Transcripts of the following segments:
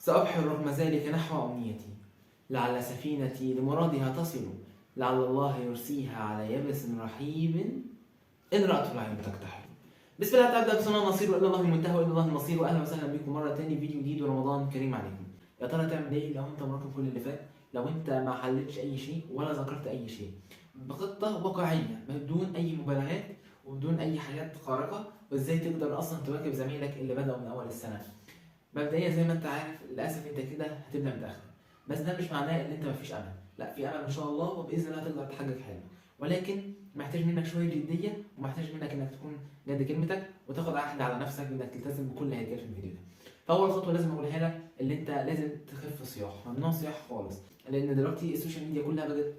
سأبحر رغم ذلك نحو أمنيتي، لعل سفينتي لمرادها تصل، لعل الله يرسيها على يبس رحيب إن رأت العين تكتحل. بسم الله تعالى بسم الله نصير وإلى الله المنتهى وإلى الله المصير. وأهلا وسهلا بكم مرة تاني فيديو جديد ورمضان كريم عليكم. يا ترى تعمل إيه لو أنت مراكم كل اللي فات؟ لو أنت ما حلتش أي شيء ولا ذكرت أي شيء بخطة واقعية بدون أي مبالغات وبدون أي حاجات خارقة، وإزاي تقدر أصلا تواكب زميلك اللي بدأوا من أول السنة. مبدئيا زي ما انت عارف للاسف انت كده هتبدا متاخر، بس ده مش معناه ان انت مفيش امل، لا في امل ان شاء الله، وباذن الله هتقدر تحقق حلمك، ولكن محتاج منك شويه جديه، ومحتاج منك انك تكون جد كلمتك وتاخد عهد على نفسك انك تلتزم بكل اللي هيتقال في الفيديو ده. فاول خطوه لازم اقولها لك اللي انت لازم تخف صياح، ممنوع صياح خالص، لان دلوقتي السوشيال ميديا كلها بقت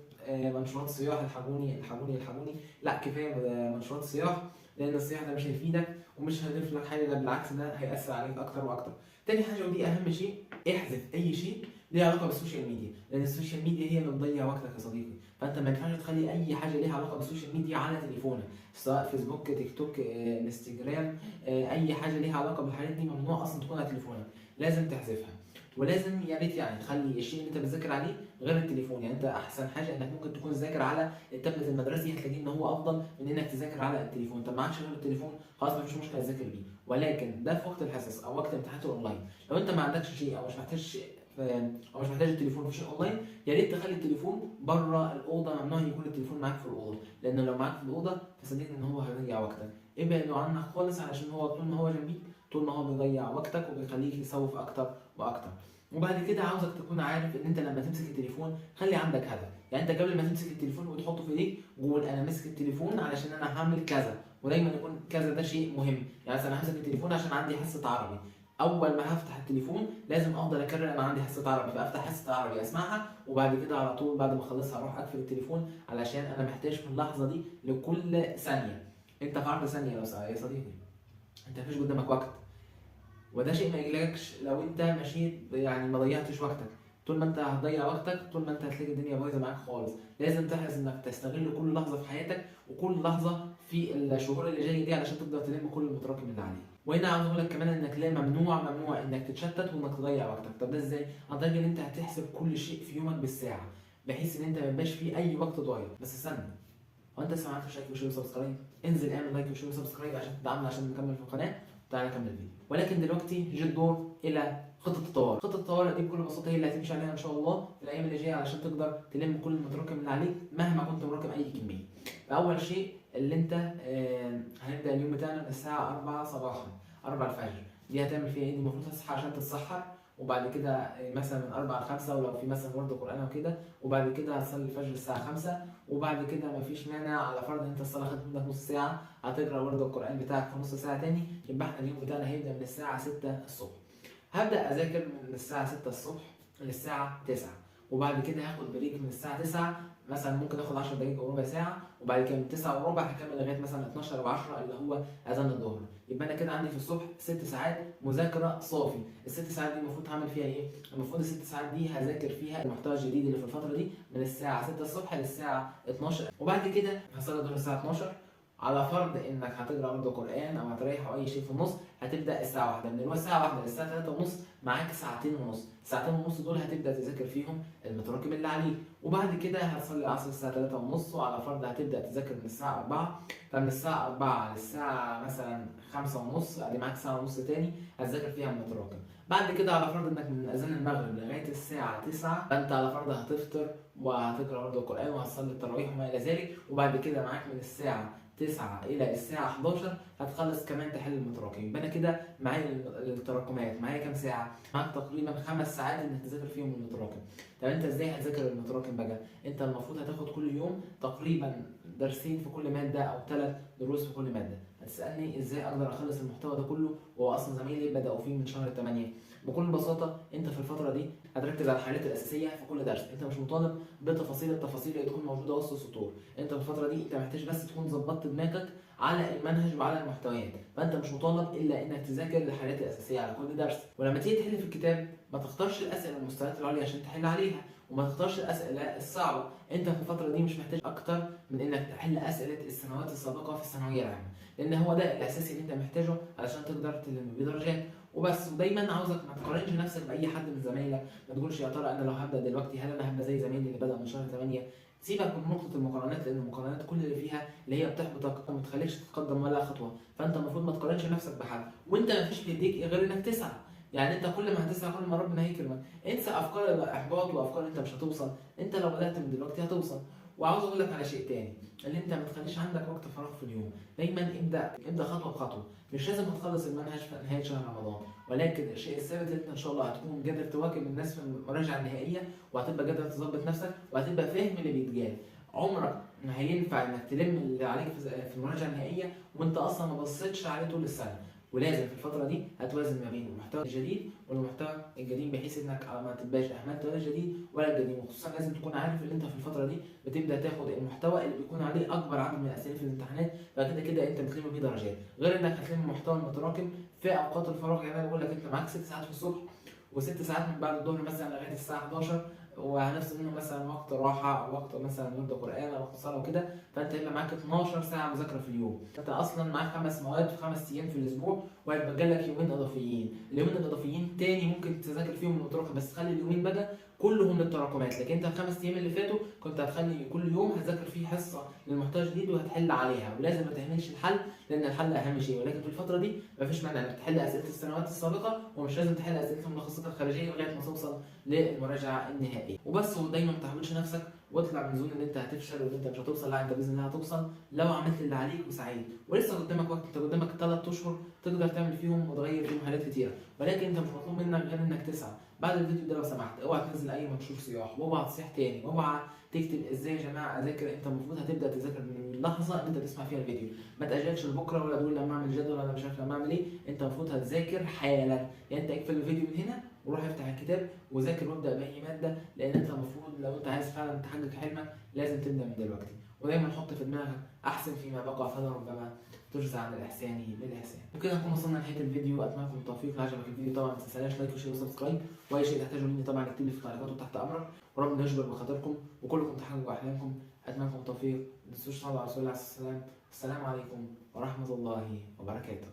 منشورات صياح، الحقوني الحقوني الحقوني. لا كفايه منشورات صياح، لان الصياح ده مش هيفيدك ومش هيضيف لك حاجه، ده بالعكس ده هيأثر عليك اكتر واكتر. تاني حاجه ودي اهم شيء، احذف اي شيء ليه علاقه بالسوشيال ميديا، لان السوشيال ميديا هي اللي بتضيع وقتك يا صديقي. فانت ما ينفعش تخلي اي حاجه ليها علاقه بالسوشيال ميديا على تليفونك، سواء فيسبوك، تيك توك، انستجرام، اي حاجه ليها علاقه بالحاجات دي ممنوع اصلا تكون على تليفونك، لازم تحذفها. ولازم يا ريت يعني تخلي الشيء اللي انت بتذاكر عليه غير التليفون. يعني انت احسن حاجه انك ممكن تكون تذاكر على التابلت المدرسي، هتلاقيه ان هو افضل من انك تذاكر على التليفون. انت معكش غير التليفون خلاص مفيش مشكله تذاكر بيه، ولكن ده في وقت الحصص او وقت امتحانات الاونلاين. لو انت ما عندكش شيء او مش محتاج شيء او مش محتاج التليفون في شيء اونلاين، يا ريت تخلي التليفون بره الاوضه، ممنوع يكون التليفون معاك في الاوضه، لانه لو معاك في الاوضه فصدقني ان هو هيضيع وقتك. ابعده عنك خالص، علشان هو طول ما هو جنبيك طول ما هو بيضيع وقتك وبيخليك تسوف اكتر واكتر. وبعد كده عاوزك تكون عارف ان انت لما تمسك التليفون خلي عندك هدف. يعني انت قبل ما تمسك التليفون وتحطه في ايديك قول انا ماسك التليفون علشان انا هعمل كذا، ودايما يكون كذا ده شيء مهم. يعني مثلا انا همسك التليفون عشان عندي حصه عربي، اول ما هفتح التليفون لازم افضل اكرر انا عندي حصه عربي، فافتح حصه عربي اسمعها، وبعد كده على طول بعد ما اخلصها اروح اقفل التليفون، علشان انا محتاج في اللحظه دي لكل ثانيه. انت في عرض ثانيه يا صديقي، انت مفيش قدامك وقت، وده شيء ما يقلقش لو انت مشيت يعني ما ضيعتش وقتك. طول ما انت هتضيع وقتك طول ما انت هتلاقي الدنيا بايظه معاك خالص. لازم تحرص انك تستغل كل لحظه في حياتك وكل لحظه في الشهور اللي جايه دي علشان تقدر تلم كل المتراكم اللي عليك. وهنا عاوز اقول لك كمان انك لا، ممنوع انك تتشتت وانك تضيع وقتك. طب ده ازاي؟ عن طريق ان انت هتحسب كل شيء في يومك بالساعه، بحيث ان انت ما يبقاش فيه اي وقت ضايع. بس استنى، هو انت لسه ما عملتش لايك وشير وسبسكرايب؟ انزل اعمل لايك وشير وسبسكرايب عشان تدعمنا عشان نكمل في القناه. تعالى نكمل الفيديو. ولكن دلوقتي جه الدور الى خطه الطوارئ. خطه الطوارئ دي بكل بساطه هي اللي هتمشي عليها ان شاء الله في الايام اللي جايه علشان تقدر تلم كل المتراكم اللي عليك مهما كنت مراكم اي كميه. فاول شيء اللي انت هنبدا اليوم بتاعنا من الساعه 4 صباحا، 4 الفجر. دي هتعمل فيها ايه؟ دي المفروض تصحى عشان تتسحر، وبعد كده مثلا من 4 ل 5، ولو في مثلا ورد قرآن وكده، وبعد كده هتصلي الفجر الساعة 5، وبعد كده مفيش مانع على فرض ان انت الصلاة خدت منك نص ساعة هتقرا ورد القرآن بتاعك في نص ساعة تاني، يبقى احنا اليوم بتاعنا هيبدأ من الساعة 6 الصبح. هبدأ أذاكر من الساعة 6 الصبح للساعة 9، وبعد كده هاخد بريك من الساعة 9، مثلا ممكن اخد 10 دقايق او ربع ساعة، وبعد كده من 9 وربع هكمل لغاية مثلا 12 و10 اللي هو أذان الظهر. يبقى انا كده عندي في الصبح 6 ساعات مذاكره صافي. الست ساعات دي المفروض هعمل فيها ايه؟ المفروض الست ساعات دي هذاكر فيها المحتوى الجديد اللي في الفتره دي من الساعه 6 الصبح للساعه 12، وبعد كده هصلي الظهر الساعه 12. على فرض انك هتقرا برضه قران او هتريح او اي شيء في النص، هتبدا الساعه 1 من الساعه 1 للساعه 3 ونص، معاك ساعتين ونص. ساعتين ونص دول هتبدا تذاكر فيهم المتراكم اللي عليك، وبعد كده هتصلي العصر الساعه 3 ونص، وعلى فرض هتبدا تذاكر من الساعه 4، فمن الساعه 4 للساعه مثلا 5 ونص ادي معاك ساعه ونص تاني هتذاكر فيها المتراكم. بعد كده على فرض انك من اذان المغرب لغايه الساعه 9، فانت على فرض هتفطر وهتقرا برضه القران وهتصلي التراويح وما الى ذلك، وبعد كده معاك من الساعه 9 الى الساعه 11 هتخلص كمان تحل المتراكم. يبقى انا كده معايا التراكمات، معايا كام ساعه؟ معاك تقريبا 5 ساعات انك تذاكر فيهم المتراكم. طب انت ازاي هتذاكر المتراكم بقى؟ انت المفروض هتاخد كل يوم تقريبا درسين في كل ماده او 3 دروس في كل ماده. هتسالني ازاي اقدر اخلص المحتوى ده كله وهو اصلا زمايلي بداوا فيه من شهر 8؟ بكل بساطه انت في الفتره دي هتركز على الحاجات الاساسيه في كل درس. انت مش مطالب التفاصيل اللي تكون موجوده وسط السطور. انت في الفتره دي انت محتاج بس تكون ظبطت دماغك على المنهج وعلى المحتويات، فانت مش مطالب الا انك تذاكر الحاجات الاساسيه على كل درس. ولما تيجي تحل في الكتاب ما تختارش الاسئله المستويات العليا عشان تحل عليها، وما تختارش الاسئله الصعبه. انت في الفتره دي مش محتاج اكتر من انك تحل اسئله السنوات السابقه في الثانويه العامه، لان هو ده الاساسي اللي انت محتاجه علشان تقدر تلم بيه درجات. وبس. ودايما عاوزك ما تقارنش نفسك باي حد من زمايلك، ما تقولش يا ترى انا لو هبدا دلوقتي هل انا هبقى زي زمايلي اللي بدا من شهر 8. سيبك من نقطه المقارنات، لان المقارنات كل اللي فيها اللي هي بتحبطك وما تخليكش تتقدم ولا خطوه. فانت المفروض ما تقارنش نفسك بحد، وانت ما فيش في ايديك غير انك تسعى. يعني انت كل ما هتسعى كل ما ربنا هيكرمك. انسى افكار الاحباط وافكار انت مش هتوصل. انت لو بدات من دلوقتي هتوصل. وعاوز اقول لك على شيء تاني، اللي انت ما تخليش عندك وقت فراغ في اليوم. دايما ابدا خطوه بخطوه. مش لازم تخلص المنهج في نهايه شهر رمضان، ولكن الشيء الثابت ان انت ان شاء الله هتكون قادر تواكب الناس في المراجعه النهائيه، وهتبقى قادر تظبط نفسك، وهتبقى فاهم اللي بيتقال. عمرك ما هينفع انك تلم اللي عليك في المراجعه النهائيه وانت اصلا ما بصيتش عليه طول السنه. ولازم في الفتره دي هتوازن ما بين المحتوى الجديد والمحتوى القديم، بحيث انك ما تبقاش اهملت ولا الجديد ولا القديم. وخصوصا لازم تكون عارف ان انت في الفتره دي بتبدا تاخد المحتوى اللي بيكون عليه اكبر عدد من الاسئله في الامتحانات، فكده كده انت بتلم بيه درجات، غير انك هتلم المحتوى المتراكم في اوقات الفراغ. يعني انا بقول لك انت معاك 6 ساعات في الصبح و6 ساعات من بعد الظهر مثلا لغايه الساعه 11، وهنفصل منهم مثلا وقت راحه او وقت مثلا ورد قران او وقت صلاه وكده. فانت هيبقى معاك 12 ساعه مذاكره في اليوم. انت اصلا معاك 5 مواد في 5 ايام في الاسبوع، وهيبقى لك يومين اضافيين. اليومين الاضافيين تاني ممكن تذاكر فيهم المتراكم، بس خلي اليومين بقى كلهم للتراكمات. لكن انت ال5 ايام اللي فاتوا كنت هتخلي كل يوم هتذاكر فيه حصه للمحتوى الجديد وهتحل عليها، ولازم ما تهملش الحل لان الحل اهم شيء. ولكن في الفتره دي مفيش مانع انك تحل اسئله السنوات السابقه، ومش لازم تحل اسئله الملخصات الخارجيه لغايه ما توصل للمراجعه النهائيه وبس. ودايما ما تحاولش نفسك واطلع من زون ان انت هتفشل وان انت مش هتوصل. لا، انت باذن الله هتوصل لو عملت اللي عليك وسعيت. ولسه قدامك وقت، انت قدامك 3 اشهر تقدر تعمل فيهم وتغير فيهم حاجات كتيره، ولكن انت مش مطلوب منك غير انك تسعى. بعد الفيديو ده لو سمحت اوعى تنزل اي منشور صياح، واوعى تصيح تاني، واوعى تكتب ازاي يا جماعه اذاكر. انت المفروض هتبدا تذاكر من اللحظه اللي انت تسمع فيها الفيديو. ما تاجلش لبكره ولا تقول لما اعمل جدول انا مش عارف لما اعمل ايه. انت المفروض هتذاكر حالا. يعني انت اقفل الفيديو من هنا وروح افتح الكتاب وذاكر وابدا باي ماده، لان انت المفروض لو انت عايز فعلا تحقق حلمك لازم تبدا من دلوقتي. ودايما حط في دماغك احسن فيما بقى، فلربما تجزى عن الاحسان بالاحسان. وكده نكون وصلنا لنهايه الفيديو. اتمنى لكم التوفيق. لو عجبك الفيديو طبعا ما تنساش لايك وشير وسبسكرايب، واي شيء تحتاجه مني طبعا اكتب لي في التعليقات وتحت امرك. وربنا يجبر بخاطركم وكلكم تحققوا احلامكم. اتمنى لكم التوفيق. ما تنسوش تصلوا على رسول الله عليه الصلاه والسلام. السلام عليكم ورحمه الله وبركاته.